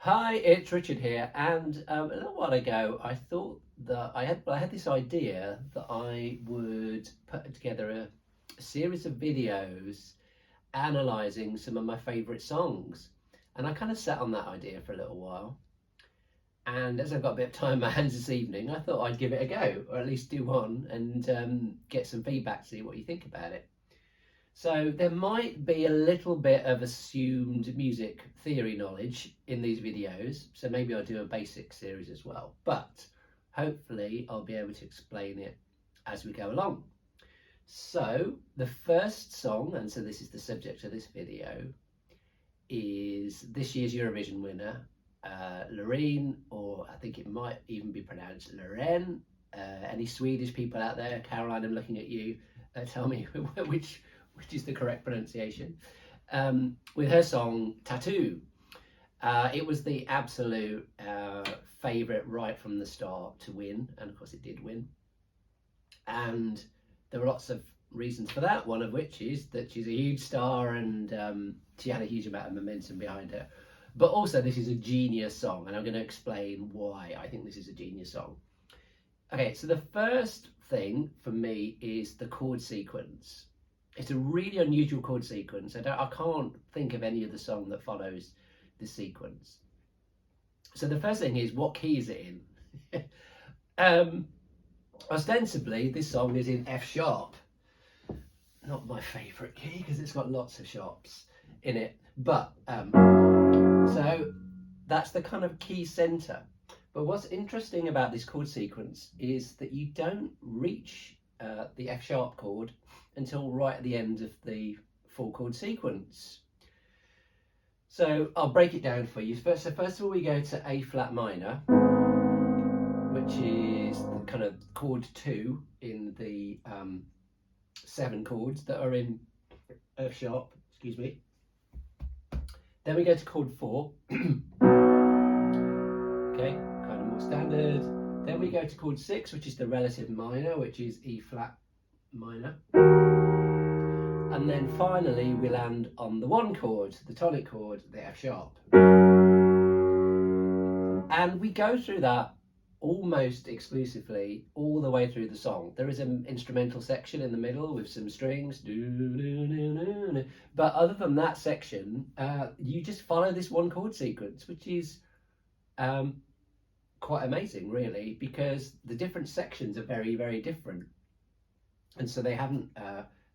Hi, it's Richard here, and a little while ago I thought that I had this idea that I would put together a series of videos analysing some of my favourite songs, and I kind of sat on that idea for a little while. And as I've got a bit of time on my hands this evening, I thought I'd give it a go, or at least do one, and get some feedback, see what you think about it. So there might be a little bit of assumed music theory knowledge in these videos, so maybe I'll do a basic series as well, but hopefully I'll be able to explain it as we go along. So the first song, and so this is the subject of this video, is this year's Eurovision winner, Loreen, or I think it might even be pronounced Loreen. Any Swedish people out there? Caroline, I'm looking at you. Tell me which is the correct pronunciation, with her song Tattoo. It was the absolute favourite right from the start to win, and of course it did win. And there were lots of reasons for that, one of which is that she's a huge star and she had a huge amount of momentum behind her. But also this is a genius song, and I'm going to explain why I think this is a genius song. Okay, so the first thing for me is the chord sequence. It's a really unusual chord sequence. I can't think of any other song that follows this sequence. So the first thing is, what key is it in? Ostensibly, this song is in F sharp. Not my favourite key because it's got lots of sharps in it. But so that's the kind of key centre. But what's interesting about this chord sequence is that you don't reach the F sharp chord until right at the end of the full chord sequence. So I'll break it down for you. So first of all, we go to A flat minor, which is the kind of chord 2 in the 7 chords that are in F sharp, excuse me. Then we go to chord 4, okay, kind of more standard. Then we go to chord 6, which is the relative minor, which is E flat minor. And then finally we land on the 1 chord, the tonic chord, the F sharp. And we go through that almost exclusively all the way through the song. There is an instrumental section in the middle with some strings, but other than that section, you just follow this 1 chord sequence, which is quite amazing, really, because the different sections are very, very different. And so they haven't,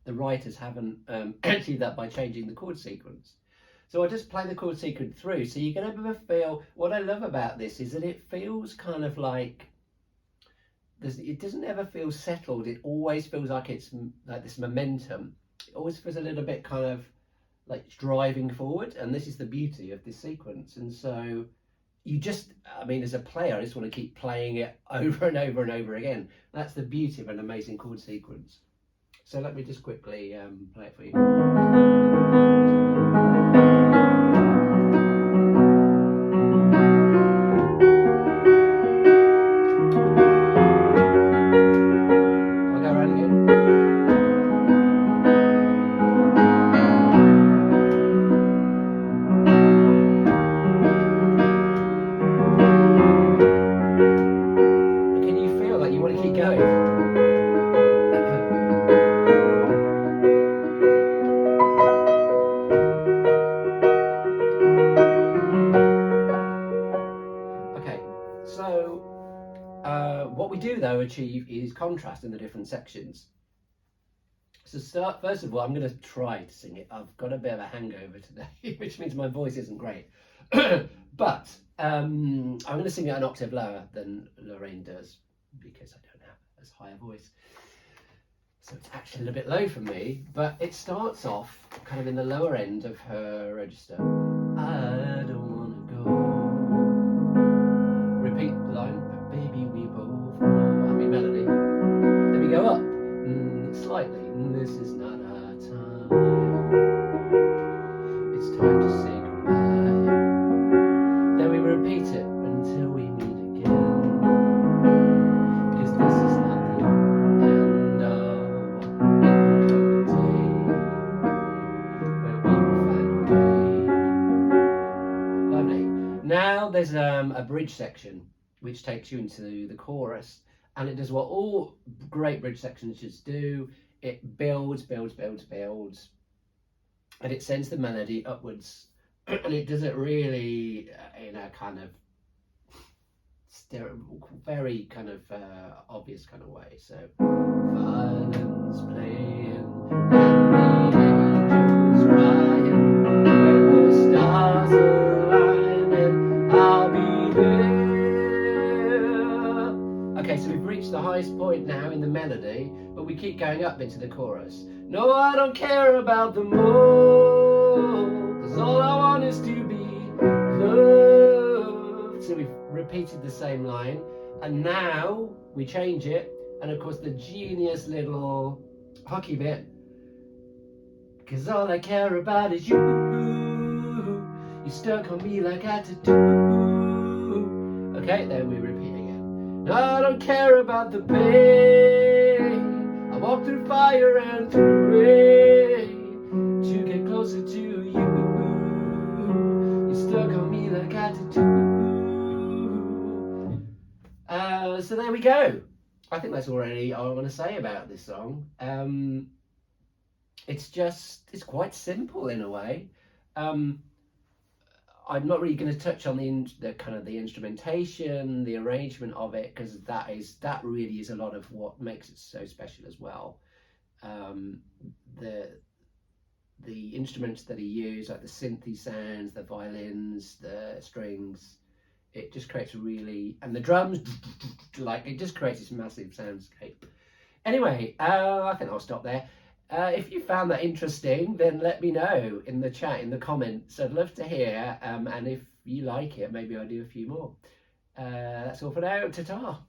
the writers haven't achieved that by changing the chord sequence. So I'll just play the chord sequence through. So you're going to feel, what I love about this is that it feels kind of like, it doesn't ever feel settled. It always feels like it's like this momentum. It always feels a little bit kind of like driving forward. And this is the beauty of this sequence. And so you just, I mean, as a player, I just want to keep playing it over and over and over again. That's the beauty of an amazing chord sequence. So let me just quickly play it for you. I'll go around again. But can you feel like you want to keep going? So what we do though achieve is contrast in the different sections. So first of all, I'm going to try to sing it. I've got a bit of a hangover today, which means my voice isn't great. But I'm going to sing it an octave lower than Lorraine does because I don't have as high a voice. So it's actually a little bit low for me, but it starts off kind of in the lower end of her register. I don't want to go. Repeat the line, but baby we both know. I mean melody. Then we go up slightly. This is not our time. It's time to say goodbye. Then we repeat it until we meet again. Because this is not the end of. It will come a day where we will find a way Now there's a bridge section which takes you into the chorus, and it does what all great bridge sections should do. It builds, builds, builds, builds, and it sends the melody upwards, and it does it really in a kind of very kind of obvious kind of way. So violins playing and the angels crying, when the stars align, I'll be there. Okay, so we've reached the highest point now in the melody, but we keep going up into the chorus. No, I don't care about the moon, 'cause all I want is to be loved. So we've repeated the same line, and now we change it, and of course the genius little hockey bit, 'cause all I care about is you, you stuck on me like a tattoo. Okay, then we repeat again. No, I don't care about the pain, I walk through fire and through rain to get closer to you, you stuck on me like a tattoo. So there we go. I think that's already all I want to say about this song. It's quite simple in a way. I'm not really going to touch on the kind of the instrumentation, the arrangement of it, because that really is a lot of what makes it so special as well. The instruments that he used, like the synthy sounds, the violins, the strings, it just creates and the drums, like it just creates this massive soundscape. Anyway, I think I'll stop there. If you found that interesting, then let me know in the chat, in the comments. I'd love to hear, and if you like it, maybe I'll do a few more. That's all for now. Ta-ta.